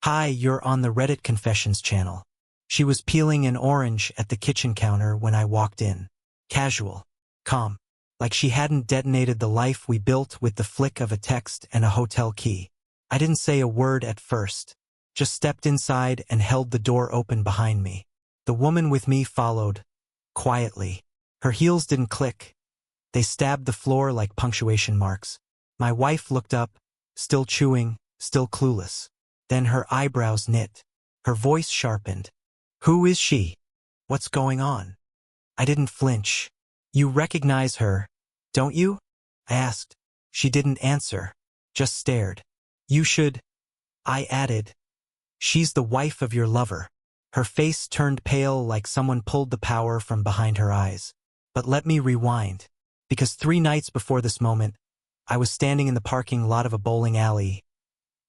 "Hi, you're on the Reddit Confessions channel." She was peeling an orange at the kitchen counter when I walked in. Casual. Calm. Like she hadn't detonated the life we built with the flick of a text and a hotel key. I didn't say a word at first. Just stepped inside and held the door open behind me. The woman with me followed. Quietly. Her heels didn't click. They stabbed the floor like punctuation marks. My wife looked up, still chewing, still clueless. Then her eyebrows knit. Her voice sharpened. "Who is she? What's going on?" I didn't flinch. "You recognize her, don't you?" I asked. She didn't answer, just stared. "You should," I added. "She's the wife of your lover." Her face turned pale like someone pulled the power from behind her eyes. But let me rewind. Because 3 nights before this moment, I was standing in the parking lot of a bowling alley.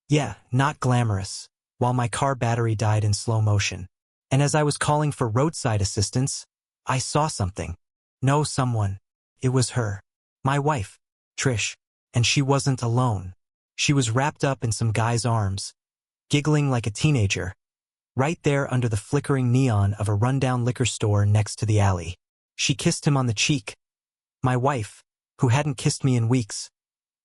Yeah, not glamorous, while my car battery died in slow motion. And as I was calling for roadside assistance, I saw something. No, someone. It was her. My wife, Trish. And she wasn't alone. She was wrapped up in some guy's arms, giggling like a teenager, right there under the flickering neon of a rundown liquor store next to the alley. She kissed him on the cheek. My wife, who hadn't kissed me in weeks,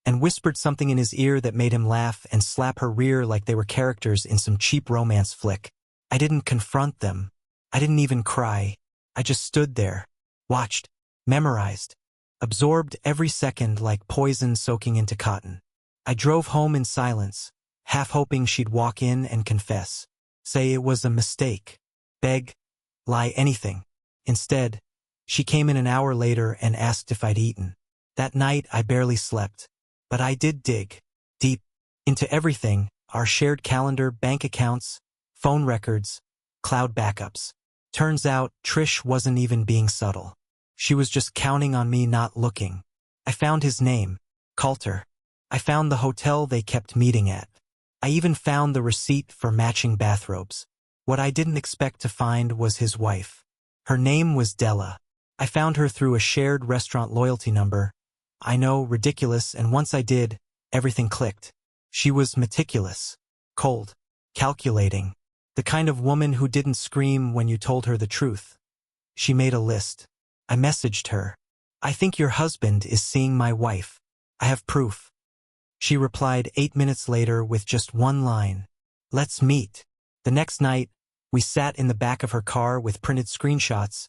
and whispered something in his ear that made him laugh and slap her rear like they were characters in some cheap romance flick. I didn't confront them. I didn't even cry. I just stood there, watched, memorized, absorbed every second like poison soaking into cotton. I drove home in silence, half hoping she'd walk in and confess, say it was a mistake, beg, lie, anything. Instead, she came in an hour later and asked if I'd eaten. That night I barely slept, but I did dig deep into everything: our shared calendar, bank accounts, phone records, cloud backups. Turns out Trish wasn't even being subtle. She was just counting on me not looking. I found his name, Coulter. I found the hotel they kept meeting at. I even found the receipt for matching bathrobes. What I didn't expect to find was his wife. Her name was Della. I found her through a shared restaurant loyalty number. I know, ridiculous, and once I did, everything clicked. She was meticulous, cold, calculating, the kind of woman who didn't scream when you told her the truth. She made a list. I messaged her. "I think your husband is seeing my wife. I have proof." She replied 8 minutes later with just one line: "Let's meet." The next night, we sat in the back of her car with printed screenshots,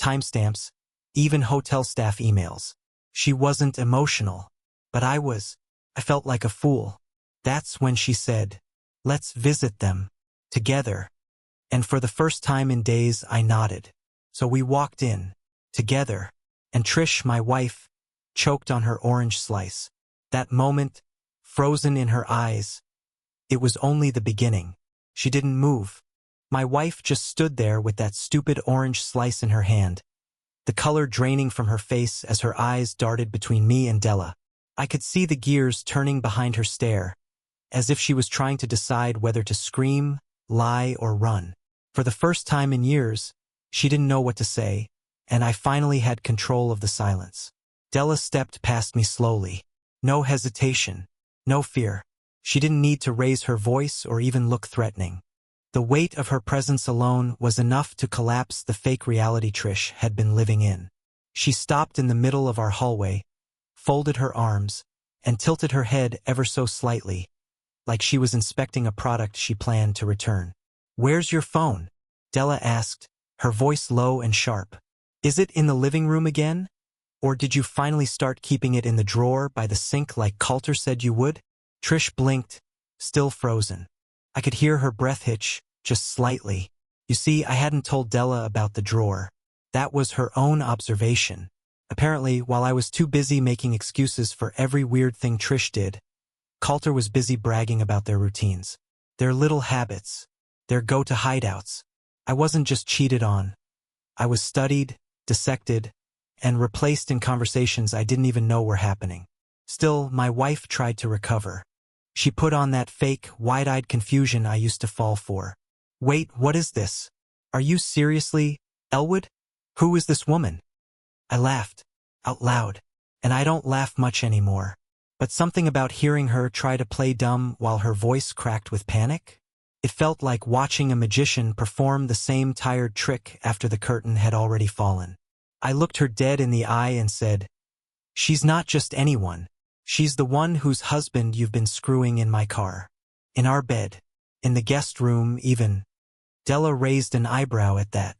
timestamps, even hotel staff emails. She wasn't emotional, but I was. I felt like a fool. That's when she said, "Let's visit them. Together." And for the first time in days, I nodded. So we walked in. Together. And Trish, my wife, choked on her orange slice. That moment, frozen in her eyes. It was only the beginning. She didn't move. My wife just stood there with that stupid orange slice in her hand, the color draining from her face as her eyes darted between me and Della. I could see the gears turning behind her stare, as if she was trying to decide whether to scream, lie, or run. For the first time in years, she didn't know what to say, and I finally had control of the silence. Della stepped past me slowly. No hesitation, no fear. She didn't need to raise her voice or even look threatening. The weight of her presence alone was enough to collapse the fake reality Trish had been living in. She stopped in the middle of our hallway, folded her arms, and tilted her head ever so slightly, like she was inspecting a product she planned to return. "Where's your phone?" Della asked, her voice low and sharp. "Is it in the living room again? Or did you finally start keeping it in the drawer by the sink like Coulter said you would?" Trish blinked, still frozen. I could hear her breath hitch, just slightly. You see, I hadn't told Della about the drawer. That was her own observation. Apparently, while I was too busy making excuses for every weird thing Trish did, Coulter was busy bragging about their routines, their little habits, their go-to hideouts. I wasn't just cheated on. I was studied, dissected, and replaced in conversations I didn't even know were happening. Still, my wife tried to recover. She put on that fake, wide-eyed confusion I used to fall for. "Wait, what is this? Are you seriously, Elwood? Who is this woman?" I laughed, out loud, and I don't laugh much anymore. But something about hearing her try to play dumb while her voice cracked with panic? It felt like watching a magician perform the same tired trick after the curtain had already fallen. I looked her dead in the eye and said, "She's not just anyone. She's the one whose husband you've been screwing in my car. In our bed. In the guest room, even." Della raised an eyebrow at that.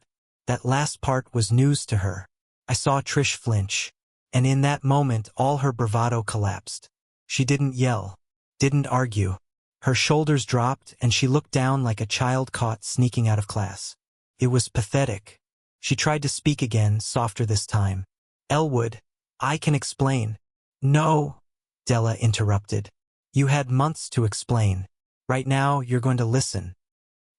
That last part was news to her. I saw Trish flinch. And in that moment all her bravado collapsed. She didn't yell. Didn't argue. Her shoulders dropped and she looked down like a child caught sneaking out of class. It was pathetic. She tried to speak again, softer this time. "Elwood, I can explain." "No," Della interrupted. "You had months to explain. Right now you're going to listen."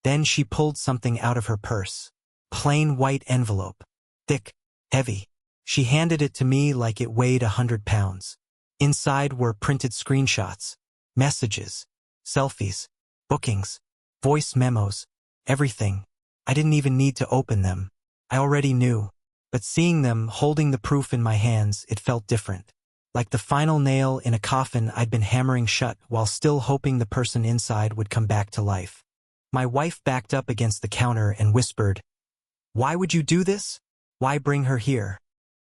Then she pulled something out of her purse. Plain white envelope. Thick. Heavy. She handed it to me like it weighed 100 pounds. Inside were printed screenshots. Messages. Selfies. Bookings. Voice memos. Everything. I didn't even need to open them. I already knew. But seeing them, holding the proof in my hands, it felt different. Like the final nail in a coffin I'd been hammering shut while still hoping the person inside would come back to life. My wife backed up against the counter and whispered, "Why would you do this? Why bring her here?"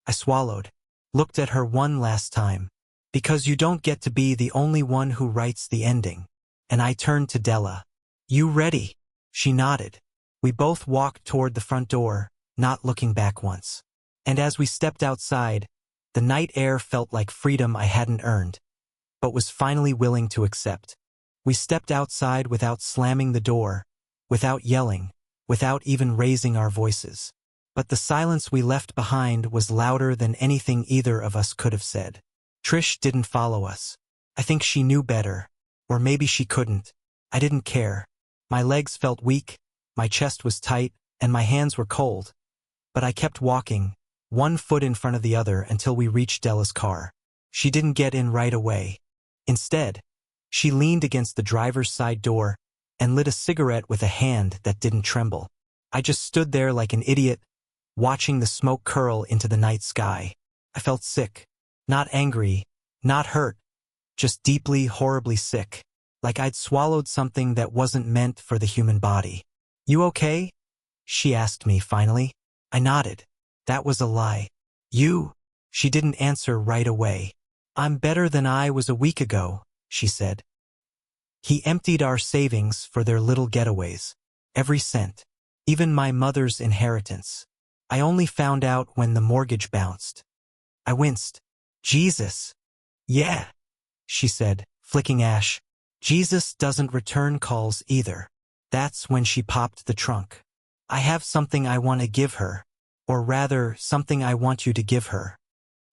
I swallowed. Looked at her one last time. "Because you don't get to be the only one who writes the ending." And I turned to Della. "You ready?" She nodded. We both walked toward the front door, not looking back once. And as we stepped outside, the night air felt like freedom I hadn't earned, but was finally willing to accept. We stepped outside without slamming the door, without yelling, without even raising our voices. But the silence we left behind was louder than anything either of us could have said. Trish didn't follow us. I think she knew better. Or maybe she couldn't. I didn't care. My legs felt weak, my chest was tight, and my hands were cold. But I kept walking, one foot in front of the other until we reached Della's car. She didn't get in right away. Instead, she leaned against the driver's side door and lit a cigarette with a hand that didn't tremble. I just stood there like an idiot, watching the smoke curl into the night sky. I felt sick. Not angry, not hurt, just deeply, horribly sick. Like I'd swallowed something that wasn't meant for the human body. "You okay?" she asked me finally. I nodded. That was a lie. "You?" She didn't answer right away. "I'm better than I was a week ago," she said. He emptied our savings for their little getaways. Every cent. Even my mother's inheritance. I only found out when the mortgage bounced. I winced. "Jesus." "Yeah," she said, flicking ash. "Jesus doesn't return calls either." That's when she popped the trunk. "I have something I want to give her. Or rather, something I want you to give her."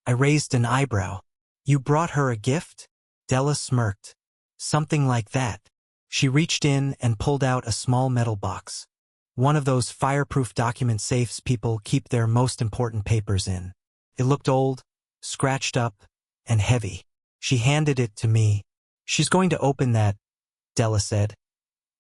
I raised an eyebrow. "You brought her a gift?" Della smirked. "Something like that." She reached in and pulled out a small metal box. One of those fireproof document safes people keep their most important papers in. It looked old, scratched up, and heavy. She handed it to me. "She's going to open that," Della said,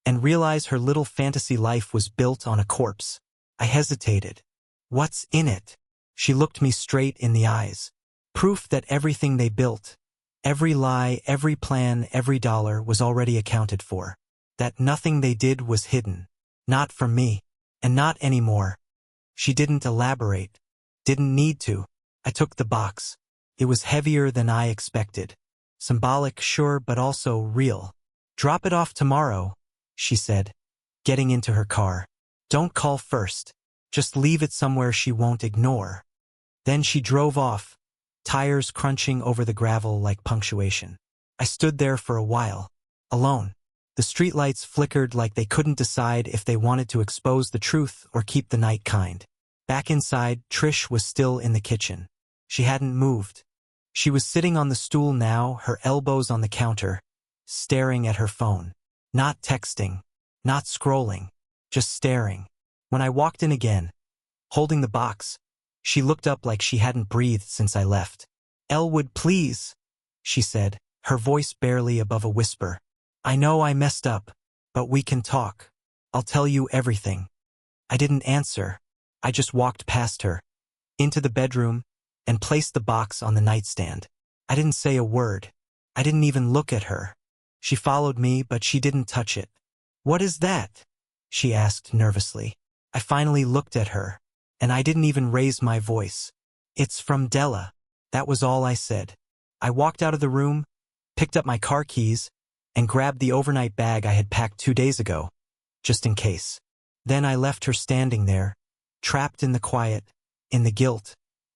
"and realize her little fantasy life was built on a corpse." I hesitated. "What's in it?" She looked me straight in the eyes. Proof that everything they built, every lie, every plan, every dollar was already accounted for. That nothing they did was hidden. Not from me. And not anymore. She didn't elaborate. Didn't need to. I took the box. It was heavier than I expected. Symbolic, sure, but also real. "Drop it off tomorrow," she said, getting into her car. "Don't call first. Just leave it somewhere she won't ignore." Then she drove off, tires crunching over the gravel like punctuation. I stood there for a while, alone. The streetlights flickered like they couldn't decide if they wanted to expose the truth or keep the night kind. Back inside, Trish was still in the kitchen. She hadn't moved. She was sitting on the stool now, her elbows on the counter, staring at her phone. Not texting, not scrolling, just staring. When I walked in again, holding the box, she looked up like she hadn't breathed since I left. "Elwood, please," she said, her voice barely above a whisper. "I know I messed up, but we can talk. I'll tell you everything." I didn't answer. I just walked past her, into the bedroom, and placed the box on the nightstand. I didn't say a word. I didn't even look at her. She followed me, but she didn't touch it. "What is that?" she asked nervously. I finally looked at her, and I didn't even raise my voice. "It's from Della." That was all I said. I walked out of the room, picked up my car keys, and grabbed the overnight bag I had packed 2 days ago, just in case. Then I left her standing there, trapped in the quiet, in the guilt,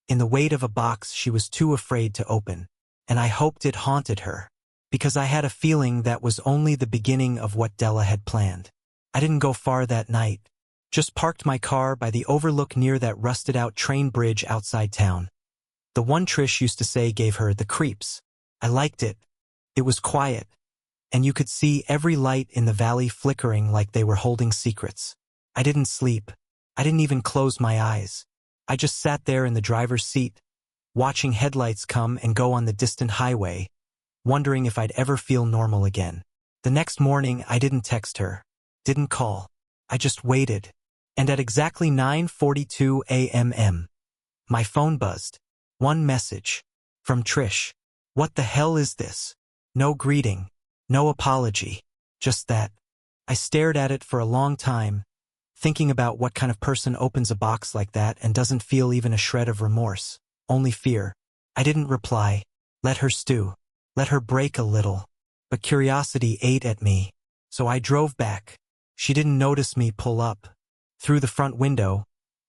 in the weight of a box she was too afraid to open. And I hoped it haunted her, because I had a feeling that was only the beginning of what Della had planned. I didn't go far that night, just parked my car by the overlook near that rusted-out train bridge outside town. The one Trish used to say gave her the creeps. I liked it. It was quiet, and you could see every light in the valley flickering like they were holding secrets. I didn't sleep. I didn't even close my eyes. I just sat there in the driver's seat, watching headlights come and go on the distant highway, wondering if I'd ever feel normal again. The next morning, I didn't text her, didn't call. I just waited. And at exactly 9:42 a.m., my phone buzzed. One message. From Trish. What the hell is this? No greeting. No apology. Just that. I stared at it for a long time, thinking about what kind of person opens a box like that and doesn't feel even a shred of remorse, only fear. I didn't reply. Let her stew. Let her break a little. But curiosity ate at me, so I drove back. She didn't notice me pull up. Through the front window,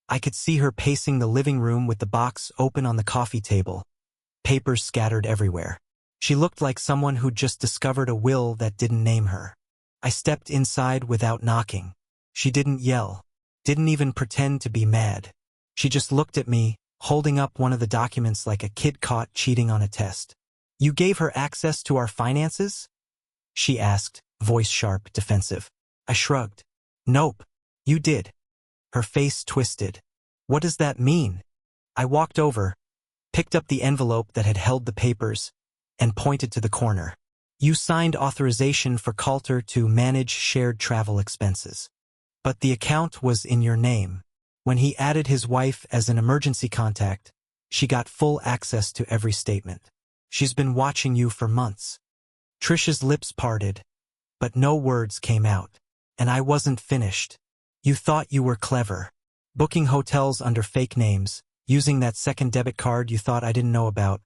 I could see her pacing the living room with the box open on the coffee table, papers scattered everywhere. She looked like someone who'd just discovered a will that didn't name her. I stepped inside without knocking. She didn't yell, didn't even pretend to be mad. She just looked at me, holding up one of the documents like a kid caught cheating on a test. "You gave her access to our finances?" she asked, voice sharp, defensive. I shrugged. "Nope. You did." Her face twisted. "What does that mean?" I walked over, picked up the envelope that had held the papers, and pointed to the corner. "You signed authorization for Coulter to manage shared travel expenses. But the account was in your name. When he added his wife as an emergency contact, she got full access to every statement. She's been watching you for months." Trish's lips parted, but no words came out. And I wasn't finished. "You thought you were clever. Booking hotels under fake names, using that second debit card you thought I didn't know about,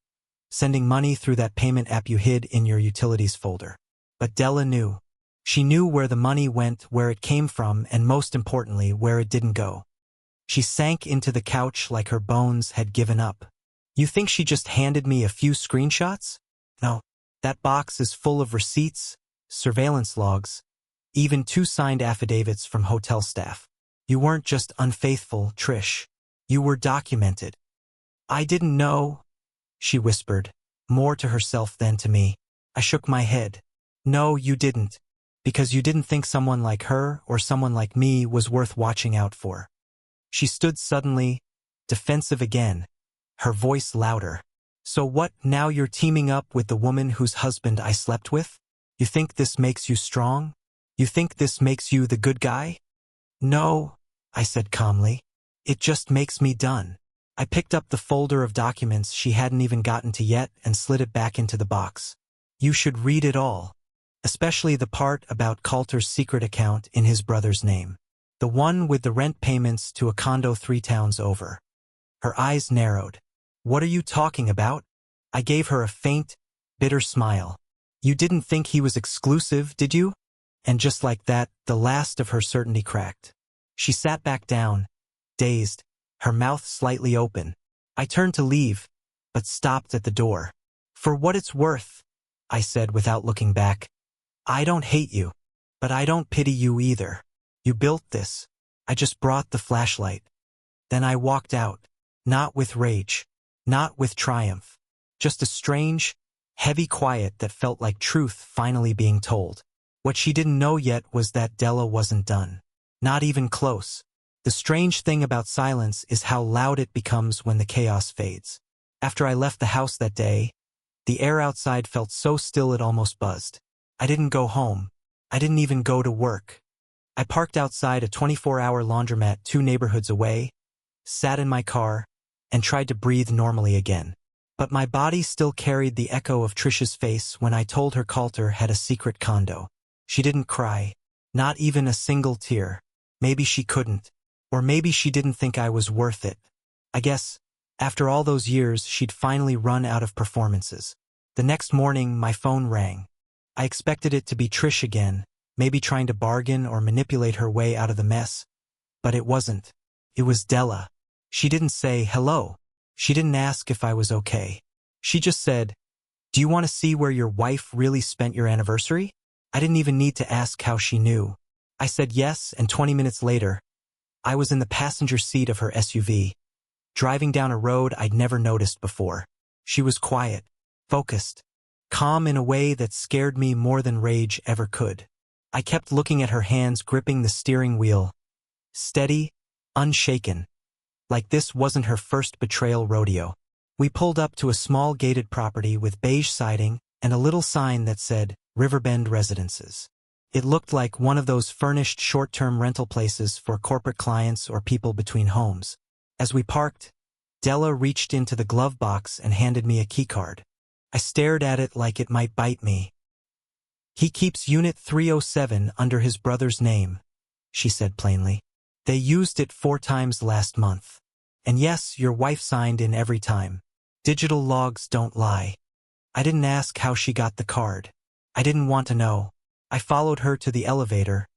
sending money through that payment app you hid in your utilities folder. But Della knew. She knew where the money went, where it came from, and most importantly, where it didn't go." She sank into the couch like her bones had given up. "You think she just handed me a few screenshots? No. That box is full of receipts, surveillance logs, even 2 signed affidavits from hotel staff. You weren't just unfaithful, Trish. You were documented." "I didn't know," she whispered, more to herself than to me. I shook my head. "No, you didn't. Because you didn't think someone like her or someone like me was worth watching out for." She stood suddenly, defensive again, her voice louder. "So what, now you're teaming up with the woman whose husband I slept with? You think this makes you strong? You think this makes you the good guy?" "No," I said calmly. "It just makes me done." I picked up the folder of documents she hadn't even gotten to yet and slid it back into the box. "You should read it all. Especially the part about Coulter's secret account in his brother's name. The one with the rent payments to a condo 3 towns over." Her eyes narrowed. "What are you talking about?" I gave her a faint, bitter smile. "You didn't think he was exclusive, did you?" And just like that, the last of her certainty cracked. She sat back down, dazed, her mouth slightly open. I turned to leave, but stopped at the door. "For what it's worth," I said without looking back, "I don't hate you, but I don't pity you either. You built this. I just brought the flashlight." Then I walked out, not with rage, not with triumph, just a strange, heavy quiet that felt like truth finally being told. What she didn't know yet was that Della wasn't done. Not even close. The strange thing about silence is how loud it becomes when the chaos fades. After I left the house that day, the air outside felt so still it almost buzzed. I didn't go home. I didn't even go to work. I parked outside a 24-hour laundromat 2 neighborhoods away, sat in my car, and tried to breathe normally again. But my body still carried the echo of Trish's face when I told her Coulter had a secret condo. She didn't cry. Not even a single tear. Maybe she couldn't. Or maybe she didn't think I was worth it. I guess, after all those years, she'd finally run out of performances. The next morning, my phone rang. I expected it to be Trish again, maybe trying to bargain or manipulate her way out of the mess. But it wasn't. It was Della. She didn't say hello. She didn't ask if I was okay. She just said, "Do you want to see where your wife really spent your anniversary?" I didn't even need to ask how she knew. I said yes, and 20 minutes later, I was in the passenger seat of her SUV, driving down a road I'd never noticed before. She was quiet, focused, calm in a way that scared me more than rage ever could. I kept looking at her hands gripping the steering wheel, steady, unshaken, like this wasn't her first betrayal rodeo. We pulled up to a small gated property with beige siding and a little sign that said, Riverbend Residences. It looked like one of those furnished short-term rental places for corporate clients or people between homes. As we parked, Della reached into the glove box and handed me a keycard. I stared at it like it might bite me. "He keeps Unit 307 under his brother's name," she said plainly. "They used it 4 times last month. And yes, your wife signed in every time. Digital logs don't lie." I didn't ask how she got the card. I didn't want to know. I followed her to the elevator,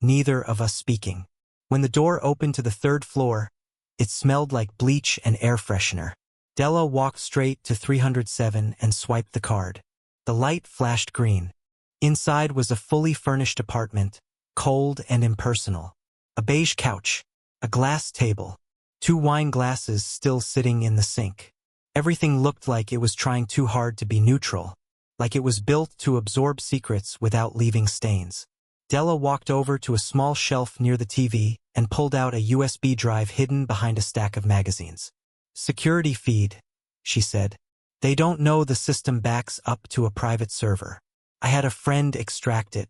neither of us speaking. When the door opened to the 3rd floor, it smelled like bleach and air freshener. Della walked straight to 307 and swiped the card. The light flashed green. Inside was a fully furnished apartment, cold and impersonal. A beige couch, a glass table, 2 wine glasses still sitting in the sink. Everything looked like it was trying too hard to be neutral, like it was built to absorb secrets without leaving stains. Della walked over to a small shelf near the TV and pulled out a USB drive hidden behind a stack of magazines. "Security feed," she said. "They don't know the system backs up to a private server. I had a friend extract it.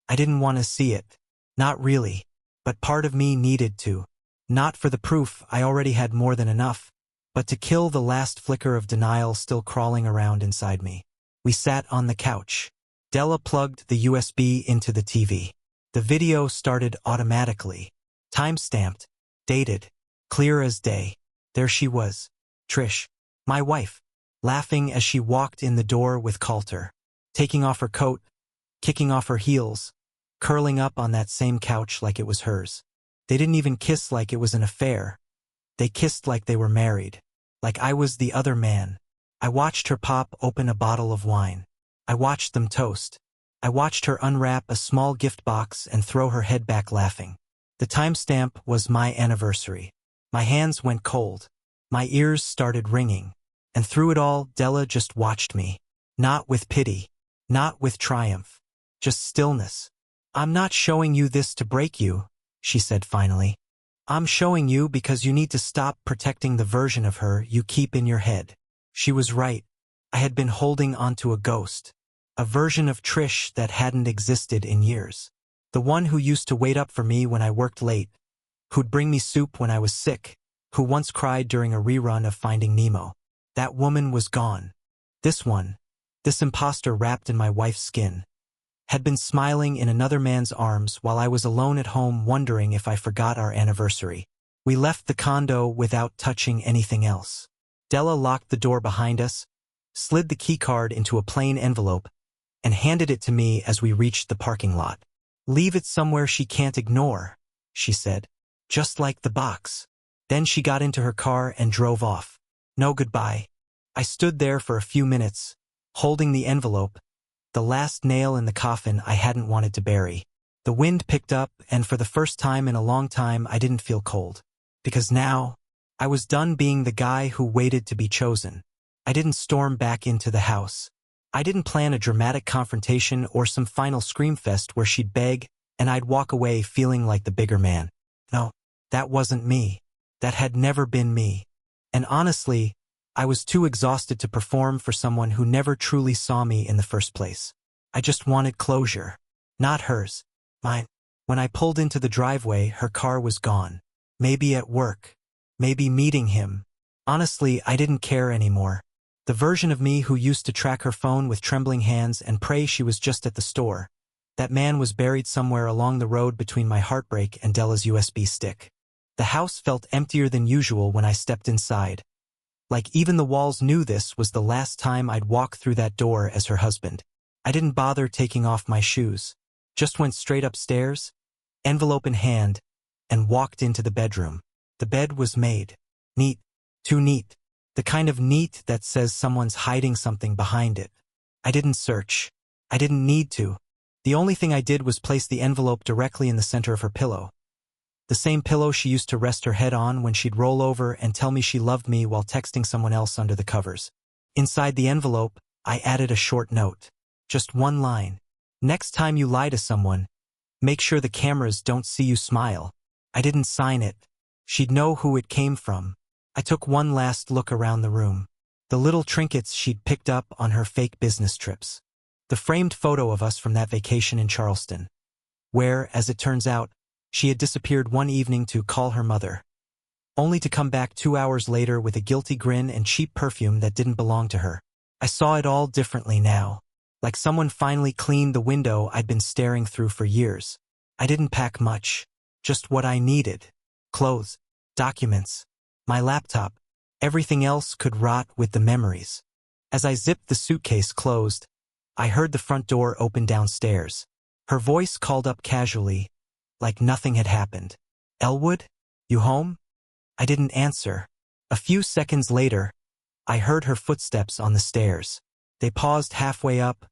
I didn't want to see it. Not really. But part of me needed to. Not for the proof, I already had more than enough, but to kill the last flicker of denial still crawling around inside me." We sat on the couch. Della plugged the USB into the TV. The video started automatically. Time-stamped, dated, clear as day. There she was, Trish, my wife, laughing as she walked in the door with Coulter, taking off her coat, kicking off her heels, curling up on that same couch like it was hers. They didn't even kiss like it was an affair. They kissed like they were married, like I was the other man. I watched her pop open a bottle of wine. I watched them toast. I watched her unwrap a small gift box and throw her head back laughing. The timestamp was my anniversary. My hands went cold. My ears started ringing. And through it all, Della just watched me. Not with pity. Not with triumph. Just stillness. "I'm not showing you this to break you," she said finally. "I'm showing you because you need to stop protecting the version of her you keep in your head." She was right. I had been holding onto a ghost. A version of Trish that hadn't existed in years. The one who used to wait up for me when I worked late, who'd bring me soup when I was sick, who once cried during a rerun of Finding Nemo. That woman was gone. This one, this imposter wrapped in my wife's skin, had been smiling in another man's arms while I was alone at home wondering if I forgot our anniversary. We left the condo without touching anything else. Della locked the door behind us, slid the keycard into a plain envelope, and handed it to me as we reached the parking lot. "Leave it somewhere she can't ignore," she said. "Just like the box." Then she got into her car and drove off. No goodbye. I stood there for a few minutes, holding the envelope, the last nail in the coffin I hadn't wanted to bury. The wind picked up, and for the first time in a long time I didn't feel cold. Because now, I was done being the guy who waited to be chosen. I didn't storm back into the house. I didn't plan a dramatic confrontation or some final scream fest where she'd beg and I'd walk away feeling like the bigger man. No, that wasn't me. That had never been me. And honestly, I was too exhausted to perform for someone who never truly saw me in the first place. I just wanted closure. Not hers. Mine. When I pulled into the driveway, her car was gone. Maybe at work. Maybe meeting him. Honestly, I didn't care anymore. The version of me who used to track her phone with trembling hands and pray she was just at the store, That man was buried somewhere along the road between my heartbreak and Della's USB stick. The house felt emptier than usual when I stepped inside. Like even the walls knew this was the last time I'd walk through that door as her husband. I didn't bother taking off my shoes. Just went straight upstairs, envelope in hand, and walked into the bedroom. The bed was made. Neat. Too neat. The kind of neat that says someone's hiding something behind it. I didn't search. I didn't need to. The only thing I did was place the envelope directly in the center of her pillow. The same pillow she used to rest her head on when she'd roll over and tell me she loved me while texting someone else under the covers. Inside the envelope, I added a short note. Just one line. Next time you lie to someone, make sure the cameras don't see you smile. I didn't sign it. She'd know who it came from. I took one last look around the room. The little trinkets she'd picked up on her fake business trips. The framed photo of us from that vacation in Charleston, where, as it turns out, she had disappeared one evening to call her mother, only to come back 2 hours later with a guilty grin and cheap perfume that didn't belong to her. I saw it all differently now, like someone finally cleaned the window I'd been staring through for years. I didn't pack much, just what I needed. Clothes, documents, my laptop, everything else could rot with the memories. As I zipped the suitcase closed, I heard the front door open downstairs. Her voice called up casually, like nothing had happened. "Elwood? You home?" I didn't answer. A few seconds later, I heard her footsteps on the stairs. They paused halfway up,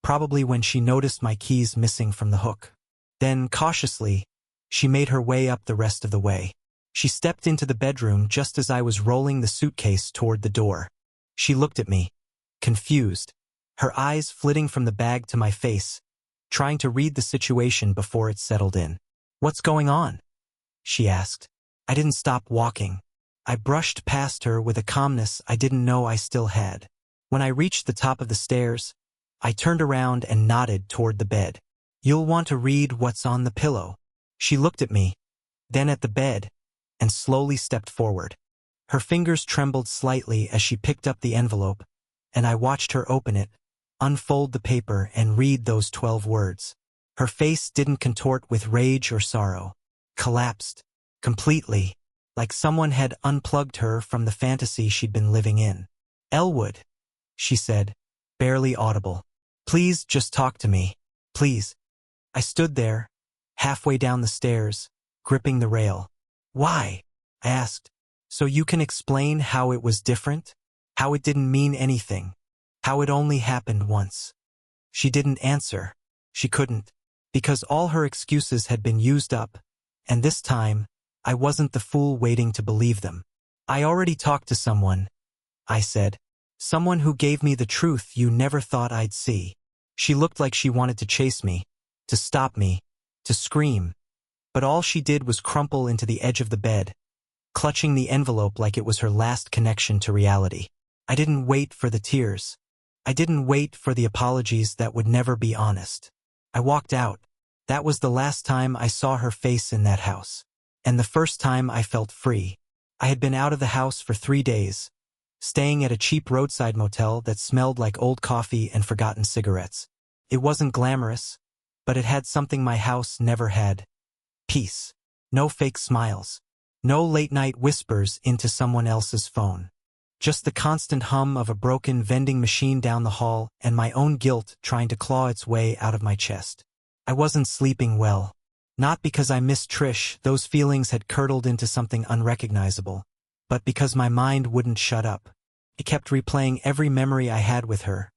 probably when she noticed my keys missing from the hook. Then, cautiously, she made her way up the rest of the way. She stepped into the bedroom just as I was rolling the suitcase toward the door. She looked at me, confused, her eyes flitting from the bag to my face, trying to read the situation before it settled in. "What's going on?" she asked. I didn't stop walking. I brushed past her with a calmness I didn't know I still had. When I reached the top of the stairs, I turned around and nodded toward the bed. "You'll want to read what's on the pillow." She looked at me, then at the bed, and slowly stepped forward. Her fingers trembled slightly as she picked up the envelope, and I watched her open it, unfold the paper, and read those 12 words. Her face didn't contort with rage or sorrow. Collapsed. Completely. Like someone had unplugged her from the fantasy she'd been living in. "Elwood," she said, barely audible. "Please just talk to me. Please." I stood there, halfway down the stairs, gripping the rail. "Why?" I asked. "So you can explain how it was different? How it didn't mean anything? How it only happened once?" She didn't answer. She couldn't. Because all her excuses had been used up, and this time, I wasn't the fool waiting to believe them. "I already talked to someone," I said. "Someone who gave me the truth you never thought I'd see." She looked like she wanted to chase me, to stop me, to scream, but all she did was crumple into the edge of the bed, clutching the envelope like it was her last connection to reality. I didn't wait for the tears. I didn't wait for the apologies that would never be honest. I walked out. That was the last time I saw her face in that house. And the first time I felt free. I had been out of the house for 3 days, staying at a cheap roadside motel that smelled like old coffee and forgotten cigarettes. It wasn't glamorous, but it had something my house never had. Peace. No fake smiles. No late-night whispers into someone else's phone. Just the constant hum of a broken vending machine down the hall and my own guilt trying to claw its way out of my chest. I wasn't sleeping well. Not because I missed Trish, those feelings had curdled into something unrecognizable, but because my mind wouldn't shut up. It kept replaying every memory I had with her,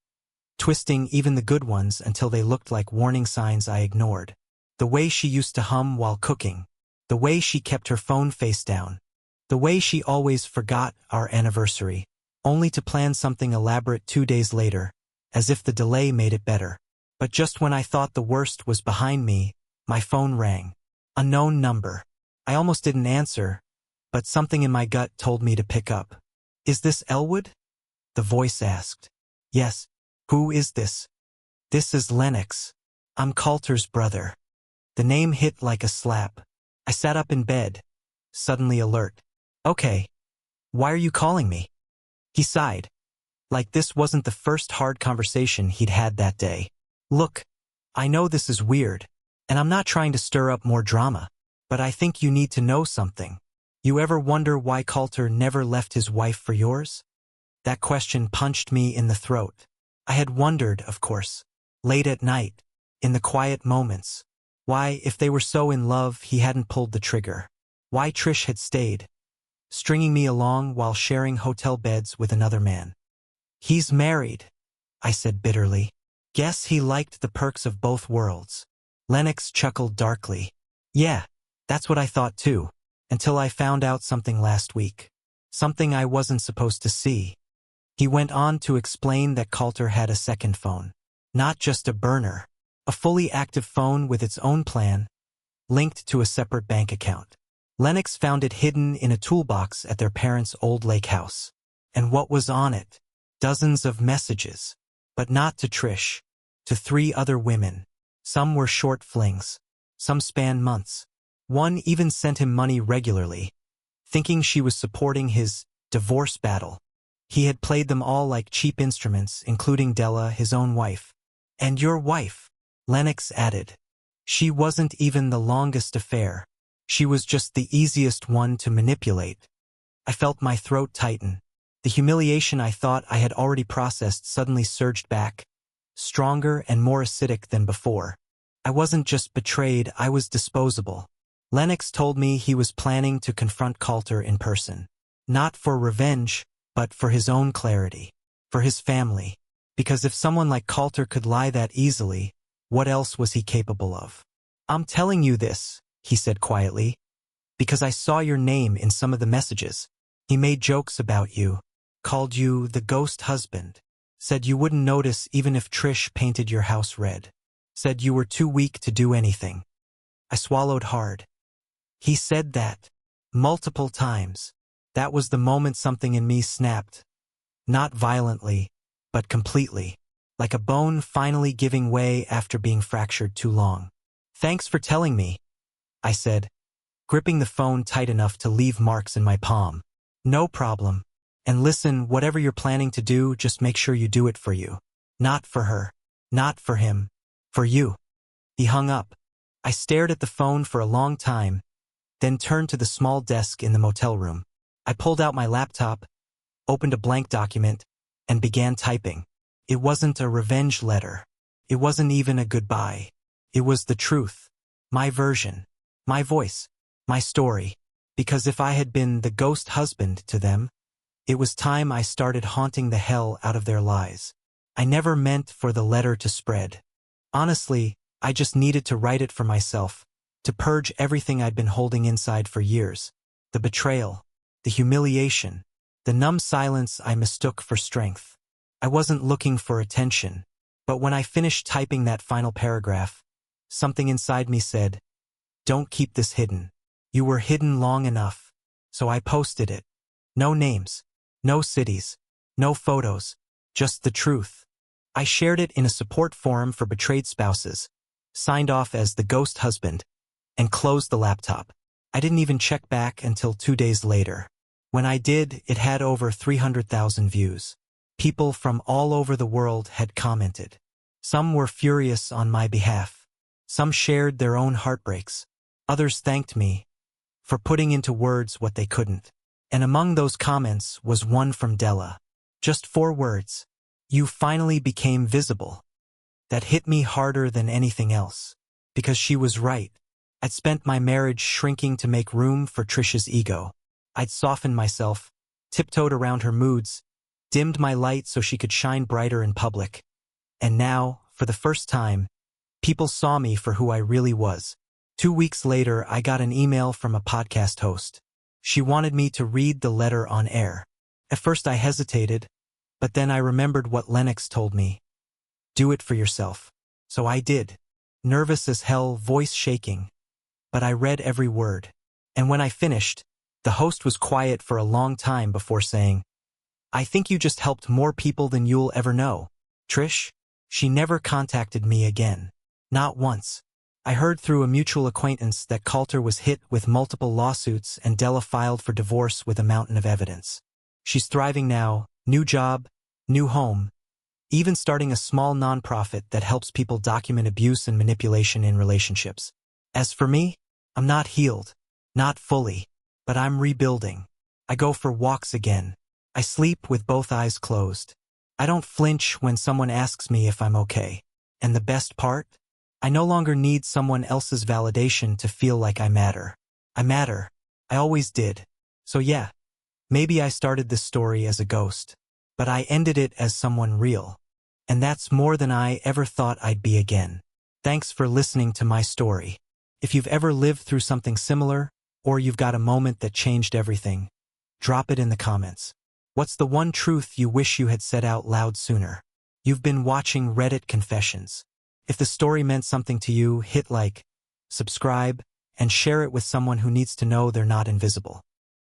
twisting even the good ones until they looked like warning signs I ignored. The way she used to hum while cooking, the way she kept her phone face down, the way she always forgot our anniversary, only to plan something elaborate 2 days later, as if the delay made it better. But just when I thought the worst was behind me, my phone rang. A known number. I almost didn't answer, but something in my gut told me to pick up. "Is this Elwood?" the voice asked. "Yes." "Who is this?" "This is Lennox. I'm Coulter's brother." The name hit like a slap. I sat up in bed, suddenly alert. "Okay. Why are you calling me?" He sighed. Like this wasn't the first hard conversation he'd had that day. "Look, I know this is weird, and I'm not trying to stir up more drama, but I think you need to know something. You ever wonder why Coulter never left his wife for yours? That question punched me in the throat. I had wondered, of course, late at night, in the quiet moments, why, if they were so in love, he hadn't pulled the trigger. Why Trish had stayed, stringing me along while sharing hotel beds with another man. He's married, I said bitterly. Guess he liked the perks of both worlds. Lennox chuckled darkly. Yeah, that's what I thought too, until I found out something last week. Something I wasn't supposed to see. He went on to explain that Coulter had a second phone. Not just a burner. A fully active phone with its own plan, linked to a separate bank account. Lennox found it hidden in a toolbox at their parents' old lake house. And what was on it? Dozens of messages. But not to Trish. To 3 other women. Some were short flings. Some spanned months. One even sent him money regularly, thinking she was supporting his divorce battle. He had played them all like cheap instruments, including Della, his own wife. And your wife, Lennox added. She wasn't even the longest affair. She was just the easiest one to manipulate. I felt my throat tighten. The humiliation I thought I had already processed suddenly surged back, stronger and more acidic than before. I wasn't just betrayed, I was disposable. Lennox told me he was planning to confront Coulter in person. Not for revenge, but for his own clarity. For his family. Because if someone like Coulter could lie that easily, what else was he capable of? I'm telling you this, he said quietly, because I saw your name in some of the messages. He made jokes about you, called you the ghost husband, said you wouldn't notice even if Trish painted your house red, said you were too weak to do anything. I swallowed hard. He said that multiple times. That was the moment something in me snapped. Not violently, but completely. Like a bone finally giving way after being fractured too long. Thanks for telling me, I said, gripping the phone tight enough to leave marks in my palm. No problem. And listen, whatever you're planning to do, just make sure you do it for you. Not for her. Not for him. For you. He hung up. I stared at the phone for a long time, then turned to the small desk in the motel room. I pulled out my laptop, opened a blank document, and began typing. It wasn't a revenge letter. It wasn't even a goodbye. It was the truth. My version. My voice. My story. Because if I had been the ghost husband to them, it was time I started haunting the hell out of their lies. I never meant for the letter to spread. Honestly, I just needed to write it for myself, to purge everything I'd been holding inside for years. The betrayal, the humiliation, the numb silence I mistook for strength. I wasn't looking for attention, but when I finished typing that final paragraph, something inside me said, don't keep this hidden. You were hidden long enough. So I posted it. No names, no cities, no photos, just the truth. I shared it in a support forum for betrayed spouses, signed off as the ghost husband, and closed the laptop. I didn't even check back until 2 days later. When I did, it had over 300,000 views. People from all over the world had commented. Some were furious on my behalf. Some shared their own heartbreaks. Others thanked me for putting into words what they couldn't. And among those comments was one from Della. Just 4 words. You finally became visible. That hit me harder than anything else. Because she was right. I'd spent my marriage shrinking to make room for Trish's ego. I'd softened myself, tiptoed around her moods, dimmed my light so she could shine brighter in public. And now, for the first time, people saw me for who I really was. 2 weeks later, I got an email from a podcast host. She wanted me to read the letter on air. At first I hesitated, but then I remembered what Lennox told me. Do it for yourself. So I did. Nervous as hell, voice shaking. But I read every word. And when I finished, the host was quiet for a long time before saying, I think you just helped more people than you'll ever know. Trish? She never contacted me again. Not once. I heard through a mutual acquaintance that Coulter was hit with multiple lawsuits and Della filed for divorce with a mountain of evidence. She's thriving now, new job, new home, even starting a small nonprofit that helps people document abuse and manipulation in relationships. As for me, I'm not healed, not fully, but I'm rebuilding. I go for walks again. I sleep with both eyes closed. I don't flinch when someone asks me if I'm okay. And the best part? I no longer need someone else's validation to feel like I matter. I matter. I always did. So yeah, maybe I started this story as a ghost, but I ended it as someone real. And that's more than I ever thought I'd be again. Thanks for listening to my story. If you've ever lived through something similar, or you've got a moment that changed everything, drop it in the comments. What's the one truth you wish you had said out loud sooner? You've been watching Reddit Confessions. If the story meant something to you, hit like, subscribe, and share it with someone who needs to know they're not invisible.